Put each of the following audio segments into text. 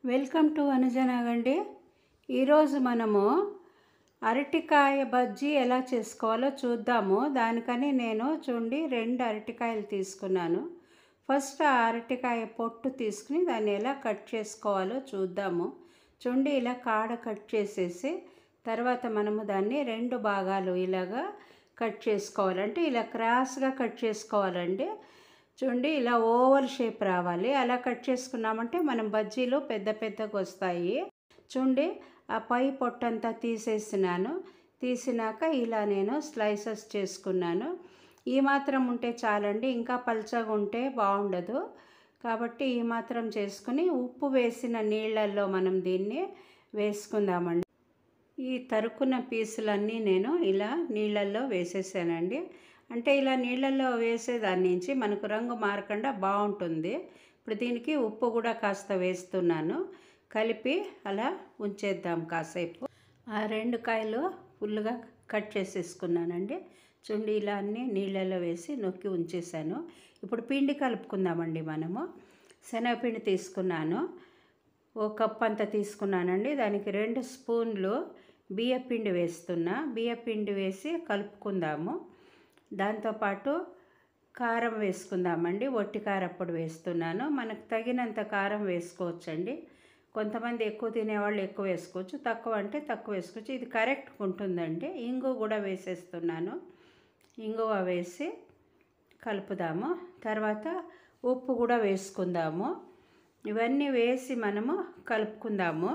Welcome to అనుజనాగండి. ఈరోజు మనము అరటికాయ బజ్జీ ఎలా చేసుకోవాలో చూద్దాము. దానికని నేను చూడండి 2 అరటికాయలు తీసుకున్నాను. ఫస్ట్ ఆ అరటికాయ పొట్టు తీసుకుని దాన్ని ఎలా కట్ చేసుకోవాలో చూద్దాము. చూడండి ఇలా కాడ కట్ చేసేసి తర్వాత మనము దాన్ని 2 భాగాలు ఇలాగా కట్ చేసుకోవాలంటే ఇలా క్రాస్గా కట్ చేసుకోవాలండి. చూడండి ఇలా ఓవల్ షేప్ రావాలి. అలా కట్ చేసుకున్నామంటే మనం బజ్జీలు పెద్ద పెద్దగా వస్తాయి. చూడండి ఆ పై పొట్టంతా తీసేసినాను. తీసినాక ఇలా నేను స్లైసెస్ చేసుకున్నాను. ఈ మాత్రం ఉంటే చాలండి, ఇంకా పల్చగా ఉంటే బాగుండదు. కాబట్టి ఈ మాత్రం చేసుకుని ఉప్పు వేసిన నీళ్ళల్లో మనం దీన్ని వేసుకుందామండి. ఈ తరుక్కున్న పీసులన్నీ నేను ఇలా నీళ్ళల్లో వేసేసానండి. అంటే ఇలా నీళ్ళల్లో వేసేదాని నుంచి మనకు రంగు మారకుండా బాగుంటుంది. ఇప్పుడు దీనికి ఉప్పు కూడా కాస్త వేస్తున్నాను. కలిపి అలా ఉంచేద్దాం కాసేపు. ఆ 2 కాయలు ఫుల్గా కట్ చేసేసుకున్నానండి. చూడండి ఇలా అన్నీ నీళ్ళల్లో వేసి నొక్కి ఉంచేసాను. ఇప్పుడు పిండి కలుపుకుందామండి. మనము శనగపిండి తీసుకున్నాను, 1 కప్ అంత తీసుకున్నానండి. దానికి 2 స్పూన్లు బియ్యపిండి వేస్తున్నా. బియ్యపిండి వేసి కలుపుకుందాము. దాంతోపాటు కారం వేసుకుందామండి. వట్టి కారప్పొడి వేస్తున్నాను. మనకు తగినంత కారం వేసుకోవచ్చండి. కొంతమంది ఎక్కువ తినేవాళ్ళు ఎక్కువ వేసుకోవచ్చు, తక్కువ అంటే తక్కువ వేసుకోవచ్చు. ఇది కరెక్ట్ ఉంటుందండి. ఇంగు కూడా వేసేస్తున్నాను. ఇంగువ వేసి కలుపుదాము. తర్వాత ఉప్పు కూడా వేసుకుందాము. ఇవన్నీ వేసి మనము కలుపుకుందాము.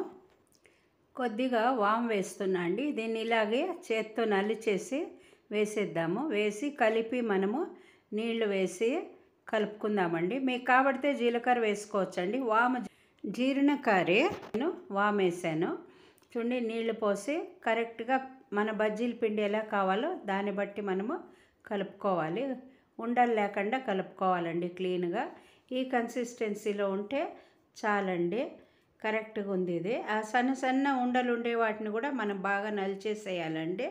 కొద్దిగా వాము వేస్తున్నా అండి. దీన్ని ఇలాగే చేత్తో నలిచేసి వేసేద్దాము. వేసి కలిపి మనము నీళ్లు వేసి కలుపుకుందామండి. మీకు కాబడితే జీలకర్ర వేసుకోవచ్చండి. వాము జీర్ణకారి నేను వాము వేసాను. చూడండి నీళ్లు పోసి కరెక్ట్గా మన బజ్జీల పిండి ఎలా కావాలో దాన్ని బట్టి మనము కలుపుకోవాలి. ఉండలు లేకుండా కలుపుకోవాలండి క్లీన్గా. ఈ కన్సిస్టెన్సీలో ఉంటే చాలండి. కరెక్ట్గా ఉంది ఇది. ఆ సన్న సన్న ఉండలు ఉండే వాటిని కూడా మనం బాగా నలిచేసేయాలండి.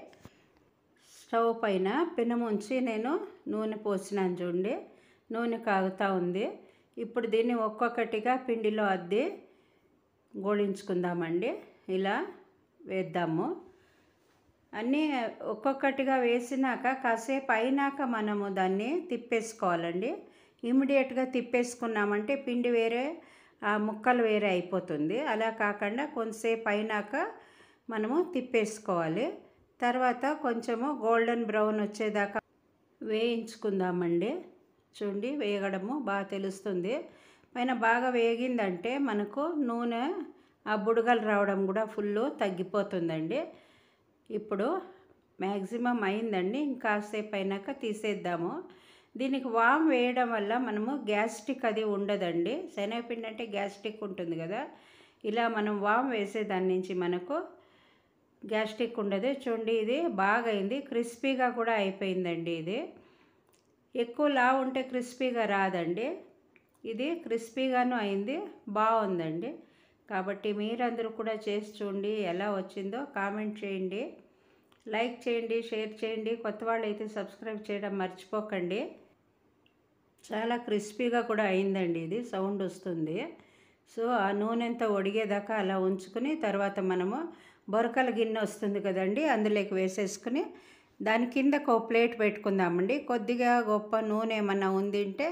స్టవ్ పైన పెనం ఉంచి నేను నూనె పోసినాను. చూడండి నూనె కాగుతూ ఉంది. ఇప్పుడు దీన్ని ఒక్కొక్కటిగా పిండిలో అద్ది గోళించుకుందామండి. ఇలా వేద్దాము. అన్నీ ఒక్కొక్కటిగా వేసినాక కాసేపు అయినాక మనము దాన్ని తిప్పేసుకోవాలండి. ఇమ్మీడియట్గా తిప్పేసుకున్నామంటే పిండి వేరే, ఆ ముక్కలు వేరే అయిపోతుంది. అలా కాకుండా కొంతసేపు అయినాక మనము తిప్పేసుకోవాలి. తర్వాత కొంచెము గోల్డెన్ బ్రౌన్ వచ్చేదాకా వేయించుకుందామండి. చూడండి వేగడము బాగా తెలుస్తుంది. పైన బాగా వేగిందంటే మనకు నూనె ఆ బుడగలు రావడం కూడా ఫుల్ తగ్గిపోతుందండి. ఇప్పుడు మ్యాక్సిమం అయిందండి. ఇంకాసేపు అయినాక తీసేద్దాము. దీనికి వాము వేయడం వల్ల మనము గ్యాస్ట్రిక్ అది ఉండదండి. శనగపిండి అంటే గ్యాస్ట్రిక్ ఉంటుంది కదా. ఇలా మనం వాము వేసేదాని నుంచి మనకు గ్యాస్ట్రిక్ ఉండదు. చూడండి ఇది బాగా అయింది. క్రిస్పీగా కూడా అయిపోయిందండి. ఇది ఎక్కువ లావు ఉంటే క్రిస్పీగా రాదండి. ఇది క్రిస్పీగాను అయింది, బాగుందండి. కాబట్టి మీరందరూ కూడా చేసి చూడండి. ఎలా వచ్చిందో కామెంట్ చేయండి, లైక్ చేయండి, షేర్ చేయండి. కొత్త వాళ్ళు అయితే సబ్స్క్రైబ్ చేయడం మర్చిపోకండి. చాలా క్రిస్పీగా కూడా అయిందండి. ఇది సౌండ్ వస్తుంది. సో ఆ నూనె అంతా ఒడిగేదాకా అలా ఉంచుకుని తర్వాత మనము బొరకల గిన్నె వస్తుంది కదండి, అందులోకి వేసేసుకుని దాని కిందకు ఒక ప్లేట్ పెట్టుకుందామండి. కొద్దిగా గొప్ప నూనె ఏమన్నా ఉండింటే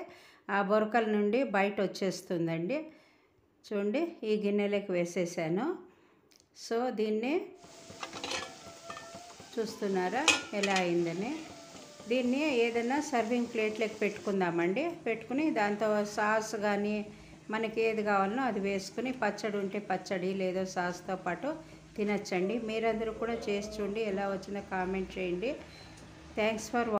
ఆ బొరకల నుండి బయట వచ్చేస్తుందండి. చూడండి ఈ గిన్నెలోకి వేసేసాను. సో దీన్ని చూస్తున్నారా ఎలా అయిందని. దీన్ని ఏదైనా సర్వింగ్ ప్లేట్లోకి పెట్టుకుందామండి. పెట్టుకుని దాంతో సాస్ కానీ మనకి ఏది కావాలనో అది వేసుకుని, పచ్చడి ఉంటే పచ్చడి లేదా సాస్తో పాటు తినచ్చండి. మీరందరూ కూడా చేసి చూడండి. ఎలా వచ్చిందో కామెంట్ చేయండి. Thanks for